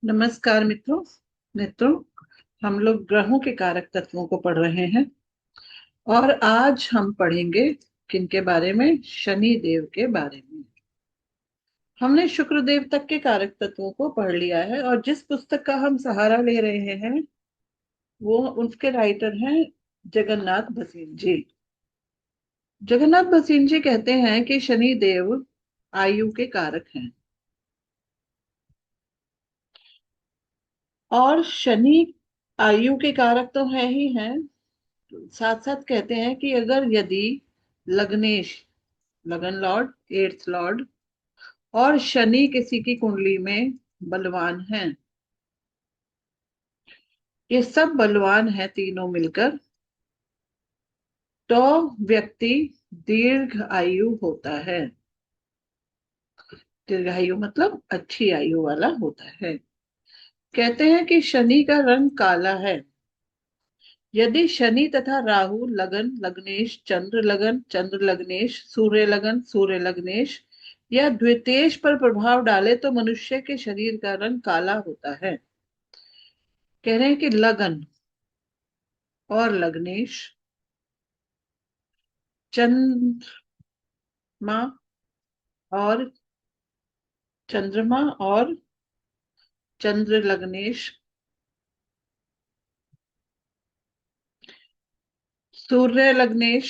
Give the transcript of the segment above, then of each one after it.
नमस्कार मित्रों। मित्रों, हम लोग ग्रहों के कारक तत्वों को पढ़ रहे हैं और आज हम पढ़ेंगे किनके बारे में? शनि देव के बारे में। हमने शुक्र देव तक के कारक तत्वों को पढ़ लिया है और जिस पुस्तक का हम सहारा ले रहे हैं वो उसके राइटर हैं जगन्नाथ भसीन जी। जगन्नाथ भसीन जी कहते हैं कि शनि देव आयु के कारक हैं और शनि आयु के कारक तो है ही हैं। साथ साथ कहते हैं कि अगर यदि लग्नेश, लगन लॉर्ड, एट्थ लॉर्ड और शनि किसी की कुंडली में बलवान हैं, ये सब बलवान हैं तीनों मिलकर, तो व्यक्ति दीर्घ आयु होता है। दीर्घ आयु मतलब अच्छी आयु वाला होता है। कहते हैं कि शनि का रंग काला है। यदि शनि तथा राहु लगन, लग्नेश, चंद्र लगन, चंद्र लग्नेश, सूर्य लगन, सूर्य लग्नेश या द्वितेश पर प्रभाव डाले तो मनुष्य के शरीर का रंग काला होता है। कह रहे हैं कि लगन और लग्नेश, चंद्रमा और चंद्रमा और चंद्र लग्नेश, सूर्य लग्नेश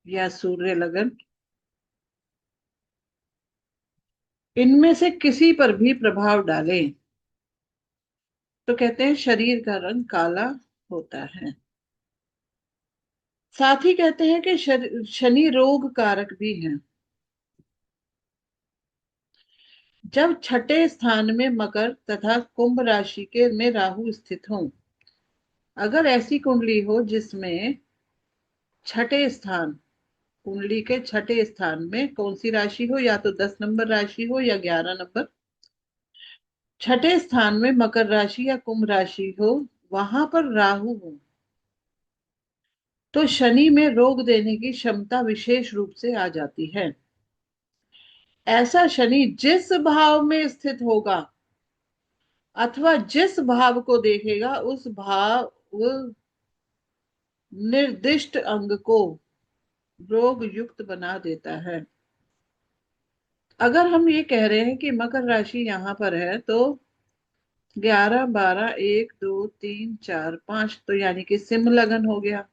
या सूर्य लगन, इनमें से किसी पर भी प्रभाव डाले तो कहते हैं शरीर का रंग काला होता है। साथ ही कहते हैं कि शनि रोग कारक भी है। जब छठे स्थान में मकर तथा कुंभ राशि के में राहु स्थित हो, अगर ऐसी कुंडली हो जिसमें छठे स्थान, कुंडली के छठे स्थान में कौन सी राशि हो, या तो 10 नंबर राशि हो या 11 नंबर, छठे स्थान में मकर राशि या कुंभ राशि हो, वहां पर राहु हो, तो शनि में रोग देने की क्षमता विशेष रूप से आ जाती है। ऐसा शनि जिस भाव में स्थित होगा अथवा जिस भाव को देखेगा उस भाव निर्दिष्ट अंग को रोग युक्त बना देता है। अगर हम ये कह रहे हैं कि मकर राशि यहां पर है तो 11, 12, 1, 2, 3, 4, 5, तो यानी कि सिंह लगन हो गया।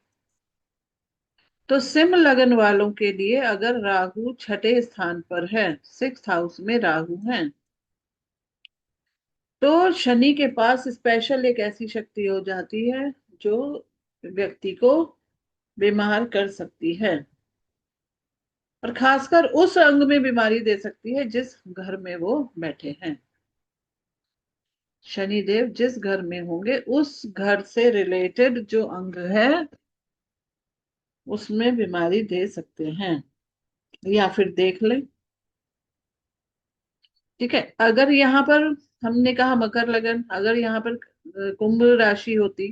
तो सिंह लगन वालों के लिए अगर राहु छठे स्थान पर है, सिक्स हाउस में राहु है, तो शनि के पास स्पेशल एक ऐसी शक्ति हो जाती है जो व्यक्ति को बीमार कर सकती है और खासकर उस अंग में बीमारी दे सकती है जिस घर में वो बैठे हैं। शनिदेव जिस घर में होंगे उस घर से रिलेटेड जो अंग है उसमें बीमारी दे सकते हैं, या फिर देख लें। ठीक है, अगर यहाँ पर हमने कहा मकर लगन, अगर यहाँ पर कुंभ राशि होती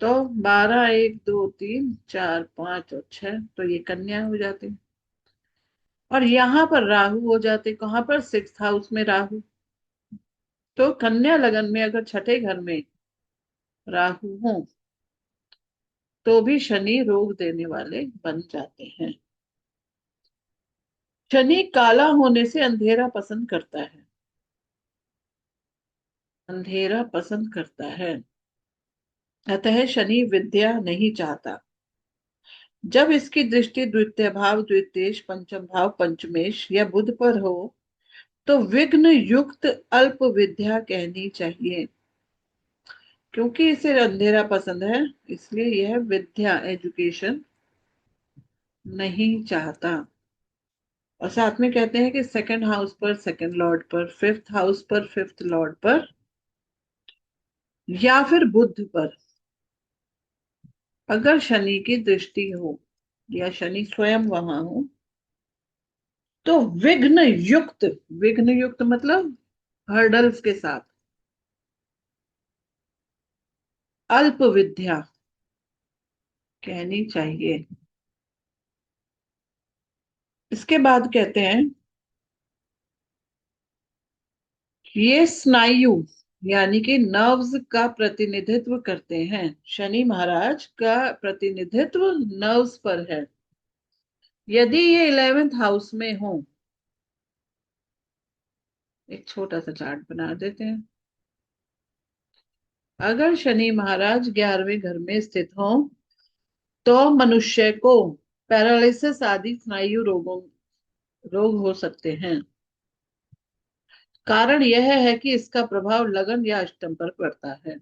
तो 12, 1, 2, 3, 4, 5 और 6, तो ये कन्या हो जाती और यहाँ पर राहु हो जाते। कहाँ पर? सिक्स हाउस में राहु। तो कन्या लगन में अगर छठे घर में राहु हो तो भी शनि रोग देने वाले बन जाते हैं। शनि काला होने से अंधेरा पसंद करता है। अंधेरा पसंद करता है, अतः शनि विद्या नहीं चाहता। जब इसकी दृष्टि द्वितीय भाव, द्वितीय, पंचम भाव, पंचमेश या बुध पर हो तो विघ्न युक्त अल्प विद्या कहनी चाहिए। क्योंकि इसे अंधेरा पसंद है इसलिए यह विद्या, एजुकेशन नहीं चाहता। और साथ में कहते हैं कि सेकंड हाउस पर सेकंड लॉर्ड पर, फिफ्थ हाउस पर फिफ्थ लॉर्ड पर या फिर बुध पर अगर शनि की दृष्टि हो या शनि स्वयं वहां हो तो विघ्न युक्त मतलब हर्डल्स के साथ अल्प विद्या कहनी चाहिए। इसके बाद कहते हैं ये स्नायु यानी कि नर्व्स का प्रतिनिधित्व करते हैं। शनि महाराज का प्रतिनिधित्व नर्व्स पर है। यदि ये 11th हाउस में हो, एक छोटा सा चार्ट बना देते हैं। अगर शनि महाराज 11वें घर में स्थित हो तो मनुष्य को पैरालिसिस आदि स्नायु रोग हो सकते हैं। कारण यह है कि इसका प्रभाव लगन या अष्टम पर पड़ता है।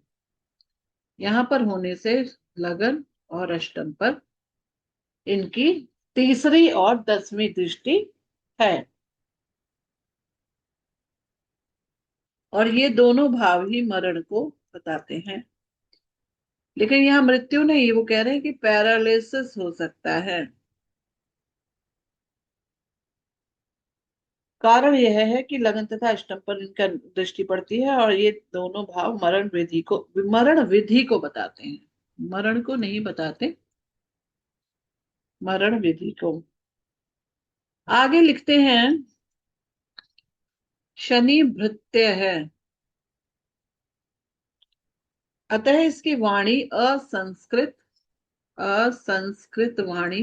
यहां पर होने से लगन और अष्टम पर इनकी तीसरी और 10वीं दृष्टि है। और ये दोनों भाव ही मरण को बताते हैं। लेकिन यहाँ मृत्यु नहीं, वो कह रहे हैं कि पैरालिसिस हो सकता है। कारण यह है कि लगन तथा अष्टम पर इनका दृष्टि पड़ती है और ये दोनों भाव मरण विधि को बताते हैं। मरण को नहीं बताते, मरण विधि को। आगे लिखते हैं, शनि भृत्य है, अतः इसकी वाणी असंस्कृत वाणी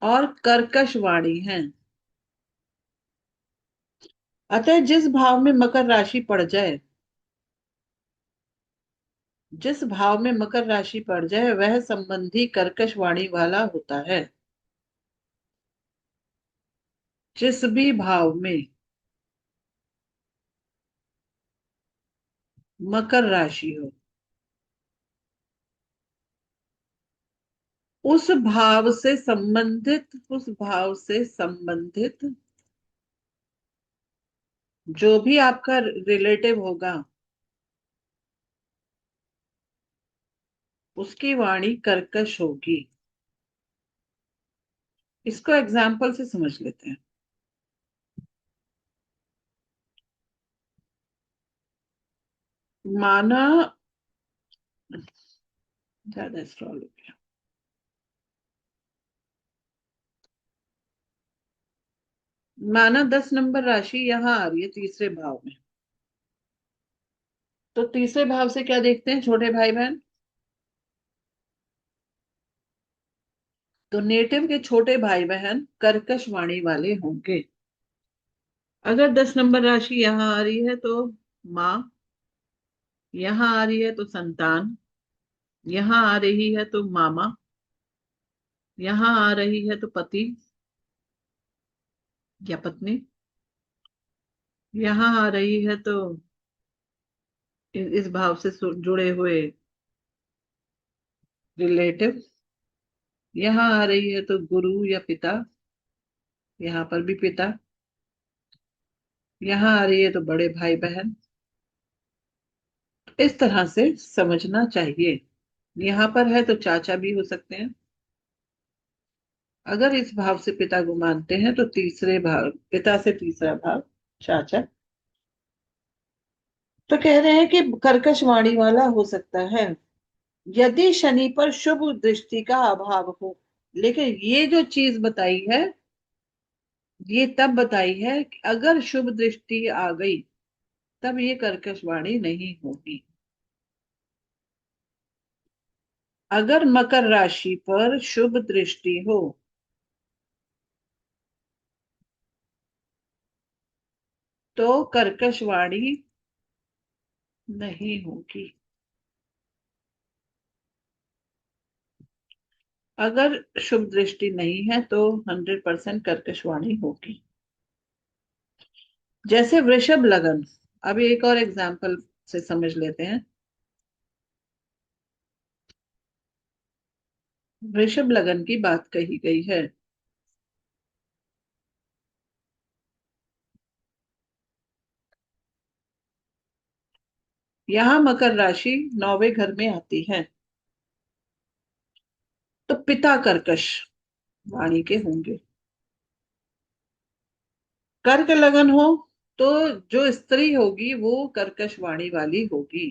और कर्कश वाणी है। अतः जिस भाव में मकर राशि पड़ जाए, जिस भाव में मकर राशि पड़ जाए वह संबंधी कर्कश वाणी वाला होता है। जिस भी भाव में मकर राशि हो, उस भाव से संबंधित जो भी आपका रिलेटिव होगा, उसकी वाणी कर्कश होगी। इसको एग्जाम्पल से समझ लेते हैं। माना, ज्यादा स्क्रॉल हो गया। माना 10 नंबर राशि यहां आ रही है तीसरे भाव में। तो तीसरे भाव से क्या देखते हैं छोटे भाई बहन? तो नेटिव के छोटे भाई बहन कर्कश वाणी वाले होंगे। अगर 10 नंबर राशि यहां आ रही है तो माँ, यहां आ रही है तो संतान, यहां आ रही है तो मामा, यहां आ रही है तो पति या पत्नी, यहां आ रही है तो इस भाव से जुड़े हुए रिलेटिव, यहां आ रही है तो गुरु या पिता, यहाँ पर भी पिता, यहाँ आ रही है तो बड़े भाई बहन। इस तरह से समझना चाहिए। यहाँ पर है तो चाचा भी हो सकते हैं। अगर इस भाव से पिता को मानते हैं तो तीसरे भाव, पिता से तीसरा भाव चाचा। तो कह रहे हैं कि कर्कश वाणी वाला हो सकता है यदि शनि पर शुभ दृष्टि का अभाव हो। लेकिन ये जो चीज बताई है, ये तब बताई है कि अगर शुभ दृष्टि आ गई तब ये कर्कश वाणी नहीं होगी। अगर मकर राशि पर शुभ दृष्टि हो तो कर्कश वाणी नहीं होगी। अगर शुभ दृष्टि नहीं है तो 100% कर्कश वाणी होगी। जैसे वृषभ लगन। अभी एक और एग्जाम्पल से समझ लेते हैं। वृषभ लगन की बात कही गई है। यहाँ मकर राशि 9वें घर में आती है तो पिता कर्कश वाणी के होंगे। कर्क लगन हो तो जो स्त्री होगी वो कर्कश वाणी वाली होगी,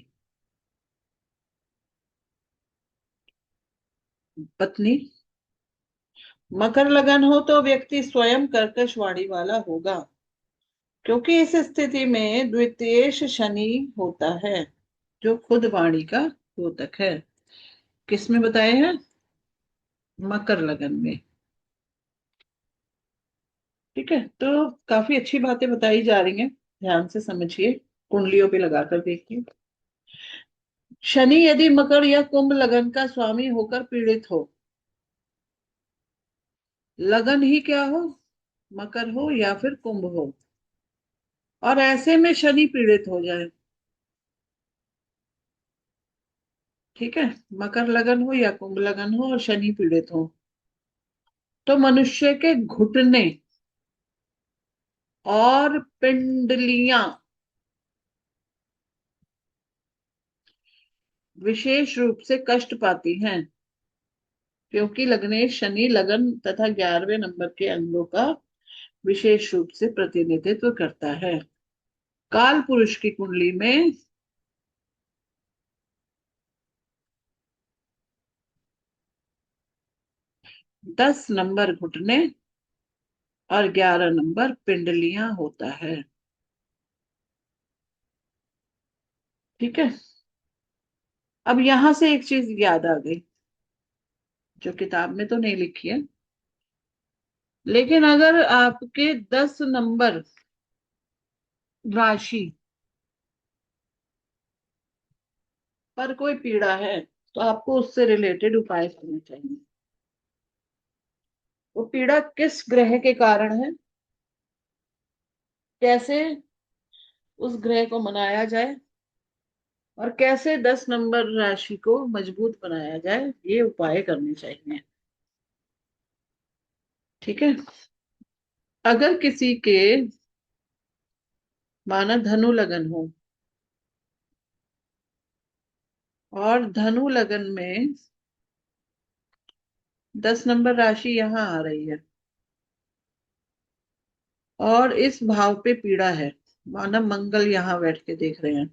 पत्नी। मकर लगन हो तो व्यक्ति स्वयं कर्कश वाणी वाला होगा। क्योंकि इस स्थिति में द्वितीयेश शनि होता है, जो खुद वाणी का द्योतक है। किसमें बताए हैं? मकर लगन में। ठीक है, तो काफी अच्छी बातें बताई जा रही हैं, ध्यान से समझिए, कुंडलियों पे लगाकर देखिए। शनि यदि मकर या कुंभ लगन का स्वामी होकर पीड़ित हो, लगन ही क्या हो, मकर हो या फिर कुंभ हो, और ऐसे में शनि पीड़ित हो जाए, ठीक है, मकर लगन हो या कुंभ लगन हो और शनि पीड़ित हो, तो मनुष्य के घुटने और पिंडलियां विशेष रूप से कष्ट पाती हैं, क्योंकि लग्नेश शनि लगन तथा 11वें नंबर के अंगों का विशेष रूप से प्रतिनिधित्व करता है। काल पुरुष की कुंडली में 10 नंबर घुटने और 11 नंबर पिंडलियां होता है। ठीक है, अब यहां से एक चीज याद आ गई, जो किताब में तो नहीं लिखी है, लेकिन अगर आपके 10 नंबर राशि पर कोई पीड़ा है, तो आपको उससे रिलेटेड उपाय करने चाहिए। वो पीड़ा किस ग्रह के कारण है, कैसे उस ग्रह को मनाया जाए, और कैसे 10 नंबर राशि को मजबूत बनाया जाए, ये उपाय करने चाहिए। ठीक है, अगर किसी के माना धनु लगन हो, और धनु लगन में 10 नंबर राशि यहां आ रही है, और इस भाव पे पीड़ा है, माना मंगल यहां बैठ के देख रहे हैं,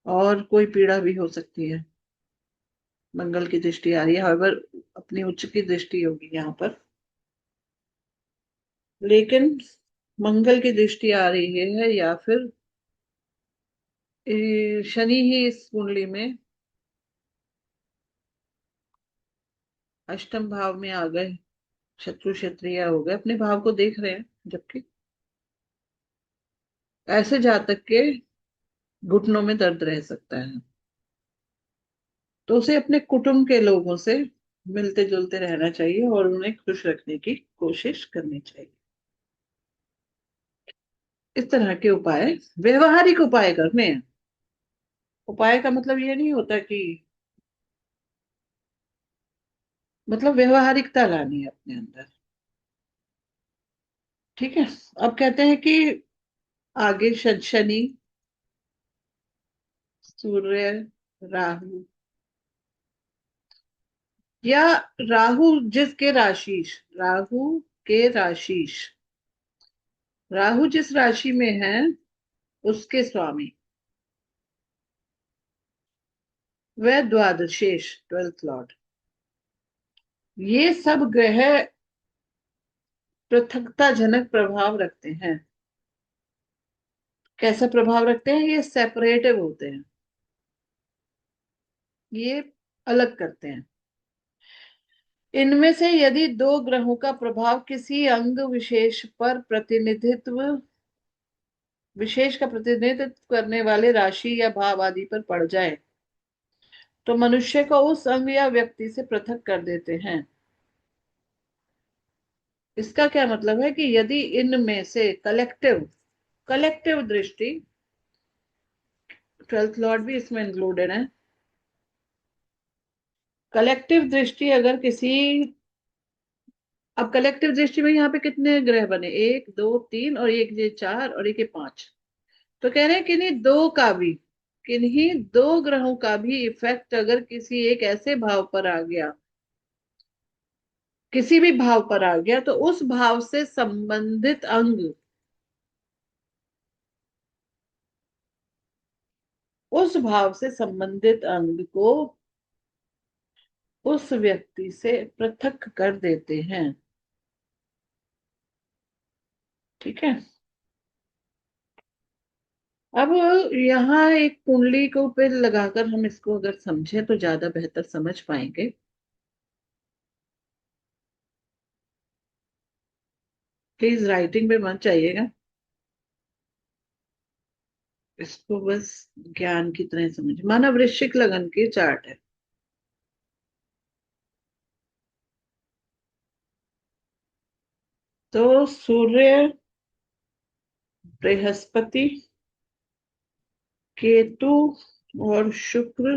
और कोई पीड़ा भी हो सकती है, मंगल की दृष्टि आ रही है, हाउएवर अपनी उच्च की दृष्टि होगी यहाँ पर, लेकिन मंगल की दृष्टि आ रही है, या फिर शनि ही इस कुंडली में अष्टम भाव में आ गए, शत्रु क्षत्रिय हो गए, अपने भाव को देख रहे हैं, जबकि ऐसे जातक के घुटनों में दर्द रह सकता है, तो उसे अपने कुटुंब के लोगों से मिलते जुलते रहना चाहिए और उन्हें खुश रखने की कोशिश करनी चाहिए। इस तरह के उपाय, व्यवहारिक उपाय करने हैं। उपाय का मतलब ये नहीं होता कि, मतलब व्यवहारिकता लानी है अपने अंदर। ठीक है, अब कहते हैं कि आगे शनि, सूर्य, राहु, या राहु जिसके राशिश, राहु के राशिश, राहु जिस राशि में है उसके स्वामी वह द्वादशेष, 12th लॉर्ड, ये सब ग्रह पृथकताजनक प्रभाव रखते हैं। कैसा प्रभाव रखते हैं? ये सेपरेटिव होते हैं, ये अलग करते हैं। इनमें से यदि दो ग्रहों का प्रभाव किसी अंग विशेष का प्रतिनिधित्व करने वाले राशि या भाव आदि पर पड़ जाए, तो मनुष्य को उस अंग या व्यक्ति से पृथक कर देते हैं। इसका क्या मतलब है कि यदि इनमें से कलेक्टिव कलेक्टिव दृष्टि, 12th लॉर्ड भी इसमें इंक्लूडेड है, कलेक्टिव दृष्टि अगर किसी, अब कलेक्टिव दृष्टि में यहाँ पे कितने ग्रह बने, 1 2 3, और एक ये 4, और एक ये 5, तो कह रहे हैं किन्हीं दो ग्रहों का भी इफेक्ट अगर किसी एक ऐसे भाव पर आ गया, किसी भी भाव पर आ गया, तो उस भाव से संबंधित अंग को उस व्यक्ति से पृथक कर देते हैं। ठीक है। अब यहाँ एक कुंडली को पे लगाकर हम इसको अगर समझे तो ज्यादा बेहतर समझ पाएंगे। प्लीज राइटिंग पे मत जाइएगा, इसको बस ज्ञान की तरह समझ। माना वृश्चिक लगन की चार्ट है। तो सूर्य, बृहस्पति, केतु और शुक्र,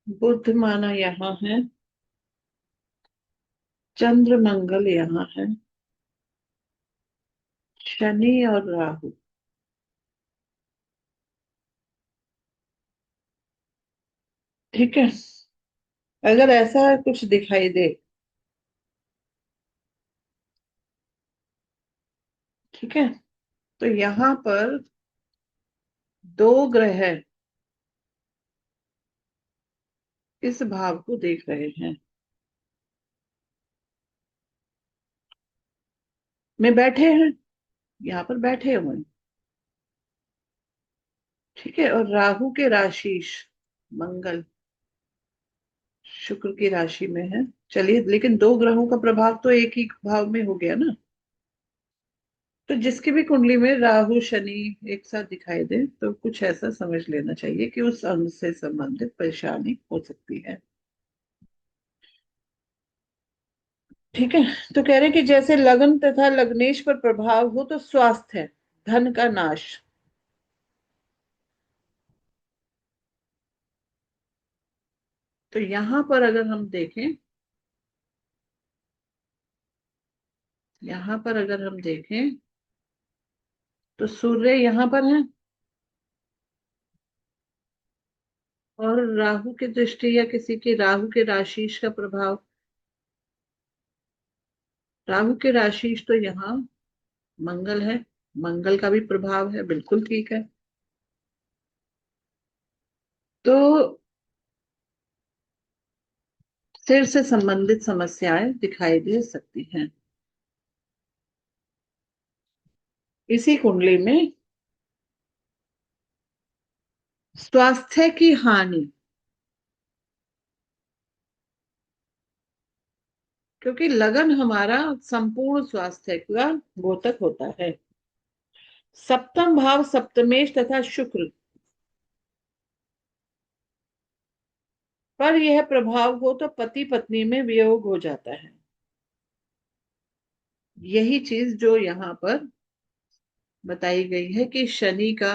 बुध माना यहाँ है, चंद्र मंगल यहाँ है, शनि और राहु। ठीक है। अगर ऐसा कुछ दिखाई दे, ठीक है, तो यहाँ पर दो ग्रह इस भाव को देख रहे हैं, में बैठे हैं, यहाँ पर बैठे हुए हैं। ठीक है। और राहु के राशिश मंगल शुक्र की राशि में है। चलिए, लेकिन दो ग्रहों का प्रभाव तो एक ही भाव में हो गया ना। तो जिसकी भी कुंडली में राहु शनि एक साथ दिखाई दे तो कुछ ऐसा समझ लेना चाहिए कि उस अंग से संबंधित परेशानी हो सकती है। ठीक है। तो कह रहे हैं कि जैसे लगन तथा लग्नेश पर प्रभाव हो तो स्वास्थ्य है, धन का नाश। तो यहां पर अगर हम देखें, यहां पर अगर हम देखें तो सूर्य यहां पर है, और राहु की दृष्टि या किसी की राहु के राशिश का प्रभाव, राहु के राशिश तो यहाँ मंगल है, मंगल का भी प्रभाव है, बिल्कुल ठीक है। तो सिर से संबंधित समस्याएं दिखाई दे सकती हैं इसी कुंडली में। स्वास्थ्य की हानि, क्योंकि लगन हमारा संपूर्ण स्वास्थ्य का द्योतक होता है। सप्तम भाव सप्तमेश तथा शुक्र पर यह प्रभाव हो तो पति पत्नी में वियोग हो जाता है। यही चीज जो यहाँ पर बताई गई है कि शनि का,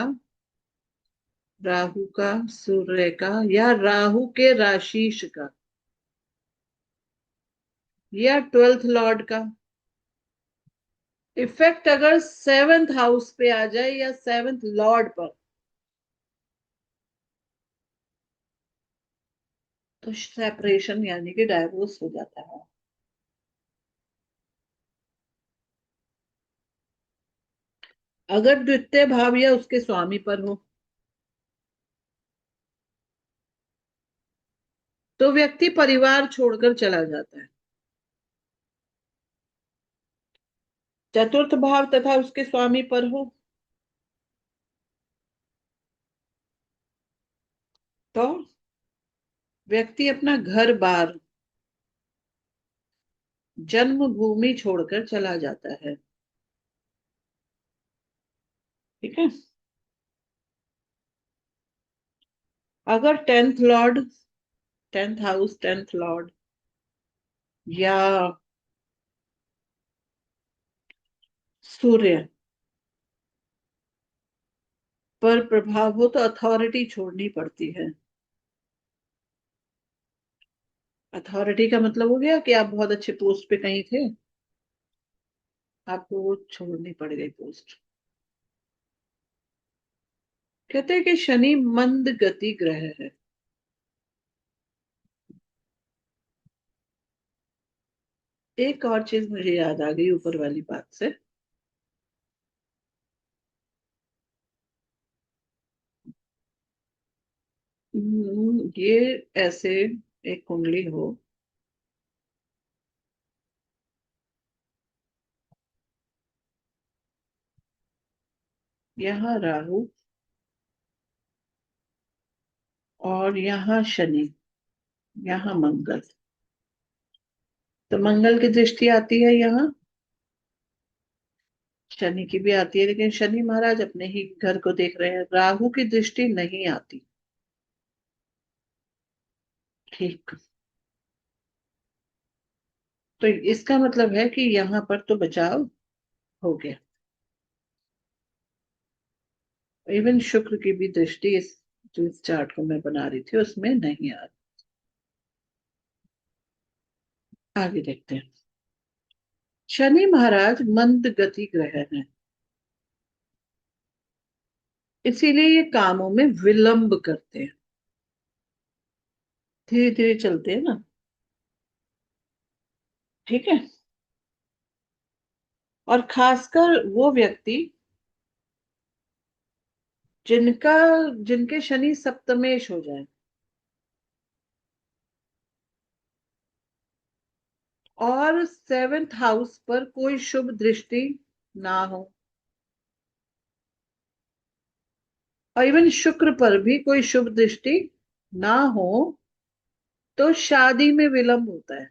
राहु का, सूर्य का, या राहु के राशिश का, या ट्वेल्थ लॉर्ड का इफेक्ट अगर सेवेंथ हाउस पे आ जाए या सेवेंथ लॉर्ड पर, तो सेपरेशन यानी कि डाइवोर्स हो जाता है। अगर द्वितीय भाव या उसके स्वामी पर हो तो व्यक्ति परिवार छोड़कर चला जाता है। चतुर्थ भाव तथा उसके स्वामी पर हो तो व्यक्ति अपना घर बार, जन्मभूमि छोड़कर चला जाता है। ठीक है। अगर tenth Lord, tenth house, tenth Lord या सूर्य पर प्रभाव हो तो अथॉरिटी छोड़नी पड़ती है। अथॉरिटी का मतलब हो गया कि आप बहुत अच्छे पोस्ट पे कहीं थे, आपको वो छोड़नी पड़ गई पोस्ट। कहते हैं कि शनि मंद गति ग्रह है। एक और चीज मुझे याद आ गई ऊपर वाली बात से। ये ऐसे एक कुंडली हो यहाँ राहु और यहाँ शनि, यहाँ मंगल। तो मंगल की दृष्टि आती है यहाँ, शनि की भी आती है, लेकिन शनि महाराज अपने ही घर को देख रहे हैं, राहु की दृष्टि नहीं आती। ठीक। तो इसका मतलब है कि यहाँ पर तो बचाव हो गया। इवन शुक्र की भी दृष्टि इस जो इस चार्ट को मैं बना रही थी उसमें नहीं आ रही। आगे देखते हैं। शनि महाराज मंद गति ग्रह है, इसीलिए ये कामों में विलंब करते हैं, धीरे धीरे चलते हैं ना। ठीक है। और खासकर वो व्यक्ति जिनका जिनके शनि सप्तमेश हो जाए और सेवेंथ हाउस पर कोई शुभ दृष्टि ना हो, और इवन शुक्र पर भी कोई शुभ दृष्टि ना हो, तो शादी में विलंब होता है।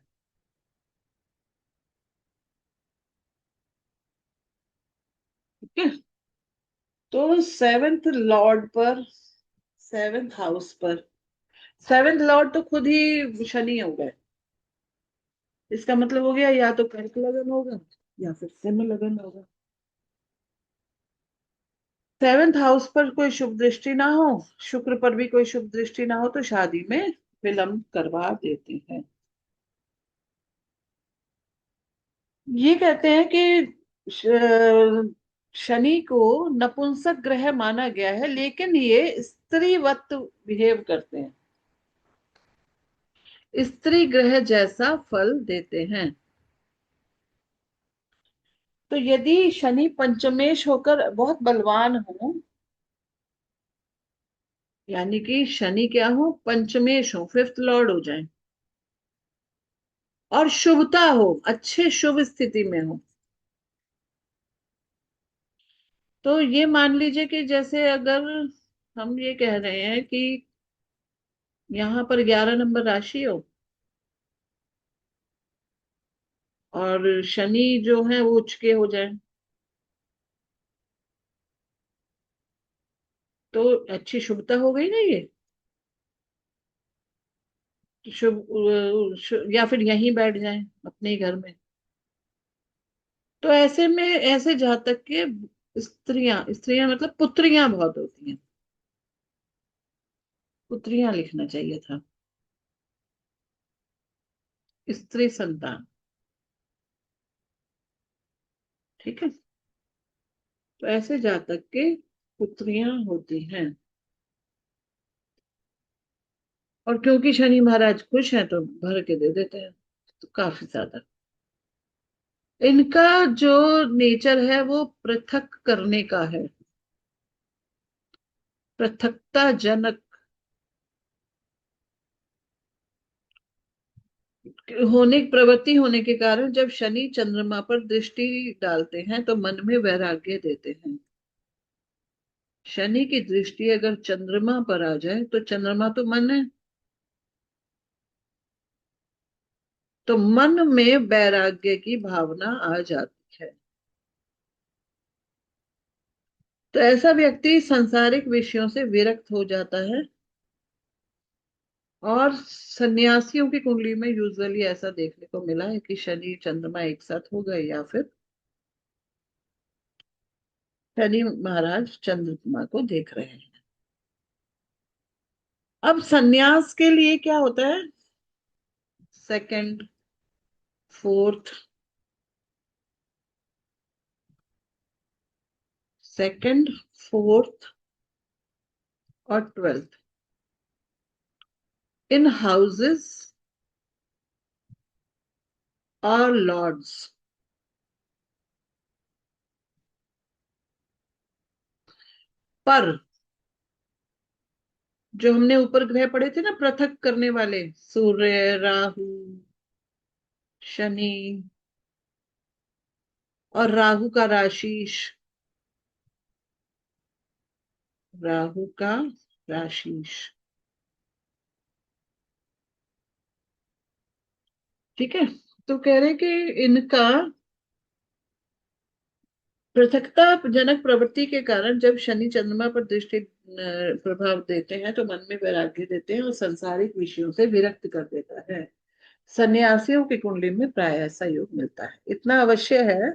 ठीक है। तो सेवेंथ लॉर्ड पर, सेवेंथ हाउस पर, सेवेंथ लॉर्ड तो खुद ही शनि हो गए। इसका मतलब हो गया या तो कर्क लगन होगा या फिर सिंह लगन होगा। सेवेंथ हाउस पर कोई शुभ दृष्टि ना हो, शुक्र पर भी कोई शुभ दृष्टि ना हो, तो शादी में विलंब करवा देते हैं। ये कहते हैं कि शनि को नपुंसक ग्रह माना गया है, लेकिन ये स्त्रीवत बिहेव करते हैं, स्त्री ग्रह जैसा फल देते हैं। तो यदि शनि पंचमेश होकर बहुत बलवान हो, यानी कि शनि क्या हो, पंचमेश हो, फिफ्थ लॉर्ड हो जाए, और शुभता हो, अच्छे शुभ स्थिति में हो, तो ये मान लीजिए कि जैसे अगर हम ये कह रहे हैं कि यहाँ पर 11 नंबर राशि हो और शनि जो है वो उच्च के हो जाए, तो अच्छी शुभता हो गई ना ये। या फिर यहीं बैठ जाए अपने ही घर में। तो ऐसे में ऐसे जातक के स्त्रियां स्त्रियां मतलब पुत्रियां बहुत होती हैं, पुत्रियां लिखना चाहिए था, स्त्री संतान। ठीक है। तो ऐसे जातक के पुत्रियां होती हैं, और क्योंकि शनि महाराज खुश हैं तो भर के दे देते हैं, तो काफी ज्यादा। इनका जो नेचर है वो पृथक करने का है, पृथकता जनक प्रवृत्ति होने के कारण जब शनि चंद्रमा पर दृष्टि डालते हैं तो मन में वैराग्य देते हैं। शनि की दृष्टि अगर चंद्रमा पर आ जाए तो चंद्रमा तो मन है, तो मन में वैराग्य की भावना आ जाती है। तो ऐसा व्यक्ति सांसारिक विषयों से विरक्त हो जाता है, और सन्यासियों की कुंडली में यूजुअली ऐसा देखने को मिला है कि शनि चंद्रमा एक साथ हो गए, या फिर शनि महाराज चंद्रमा को देख रहे हैं। अब सन्यास के लिए क्या होता है, सेकंड, फोर्थ, सेकंड, फोर्थ और ट्वेल्थ, इन हाउसेस और लॉर्ड्स पर, जो हमने ऊपर ग्रह पढ़े थे ना पृथक करने वाले, सूर्य, राहु, शनि, और राहु का राशि राहु का राशीश। ठीक है। तो कह रहे कि इनका पृथकता जनक प्रवृत्ति के कारण जब शनि चंद्रमा पर दृष्टि प्रभाव देते हैं तो मन में वैराग्य देते हैं और सांसारिक विषयों से विरक्त कर देता है। सन्यासियों की कुंडली में प्राय ऐसा योग मिलता है। इतना अवश्य है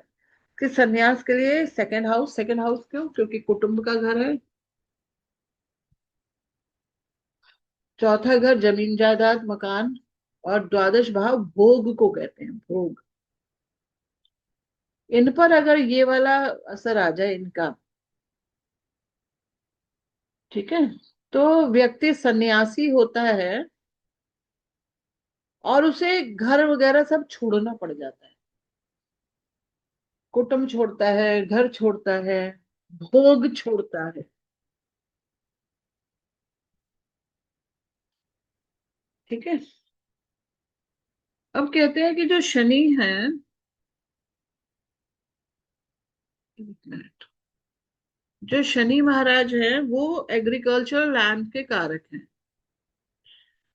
कि सन्यास के लिए सेकंड हाउस क्यों? क्योंकि कुटुंब का घर है। चौथा घर जमीन जायदाद मकान। और द्वादश भाव भोग को कहते हैं, भोग। इन पर अगर ये वाला असर आ जाए इनका, ठीक है, तो व्यक्ति सन्यासी होता है और उसे घर वगैरह सब छोड़ना पड़ जाता है। कुटुंब छोड़ता है, घर छोड़ता है, भोग छोड़ता है। ठीक है। अब कहते हैं कि जो शनि है, एक मिनट, जो शनि महाराज है वो एग्रीकल्चर लैंड के कारक हैं,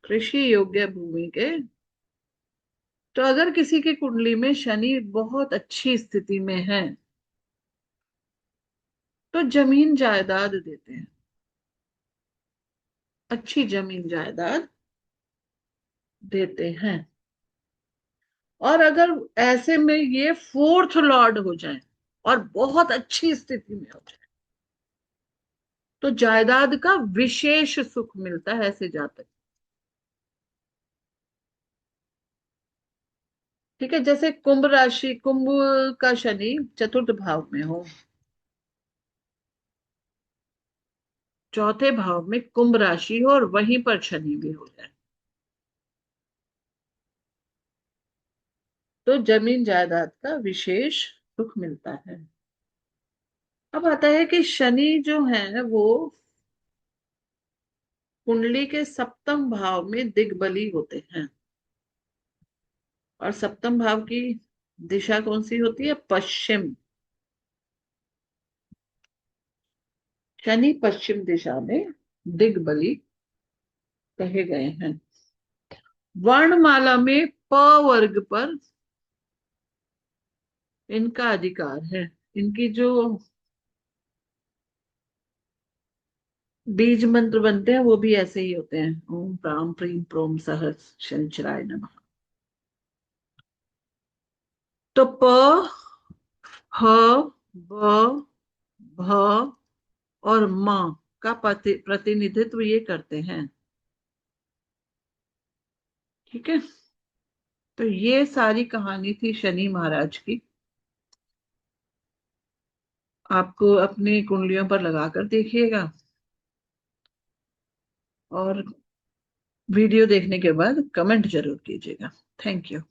कृषि योग्य भूमि के। तो अगर किसी की कुंडली में शनि बहुत अच्छी स्थिति में है तो जमीन जायदाद देते हैं, अच्छी जमीन जायदाद देते हैं। और अगर ऐसे में ये फोर्थ लॉर्ड हो जाए और बहुत अच्छी स्थिति में हो जाए तो जायदाद का विशेष सुख मिलता है ऐसे जातक। ठीक है। जैसे कुंभ राशि, कुंभ का शनि चतुर्थ भाव में हो, चौथे भाव में कुंभ राशि हो और वहीं पर शनि भी हो जाए तो जमीन जायदाद का विशेष सुख मिलता है। अब आता है कि शनि जो है वो कुंडली के सप्तम भाव में दिग्बली होते हैं। और सप्तम भाव की दिशा कौन सी होती है? पश्चिम। शनि पश्चिम दिशा में दिग्बली कहे गए हैं। वर्णमाला में प वर्ग पर इनका अधिकार है। इनकी जो बीज मंत्र बनते हैं वो भी ऐसे ही होते हैं, ओम प्राम प्रीम प्रोम सहस शनिचराय नमः। तो प, ह, ब, भ और म का प्रतिनिधित्व ये करते हैं। ठीक है। तो ये सारी कहानी थी शनि महाराज की। आपको अपनी कुंडलियों पर लगाकर देखिएगा और वीडियो देखने के बाद कमेंट जरूर कीजिएगा। Thank you.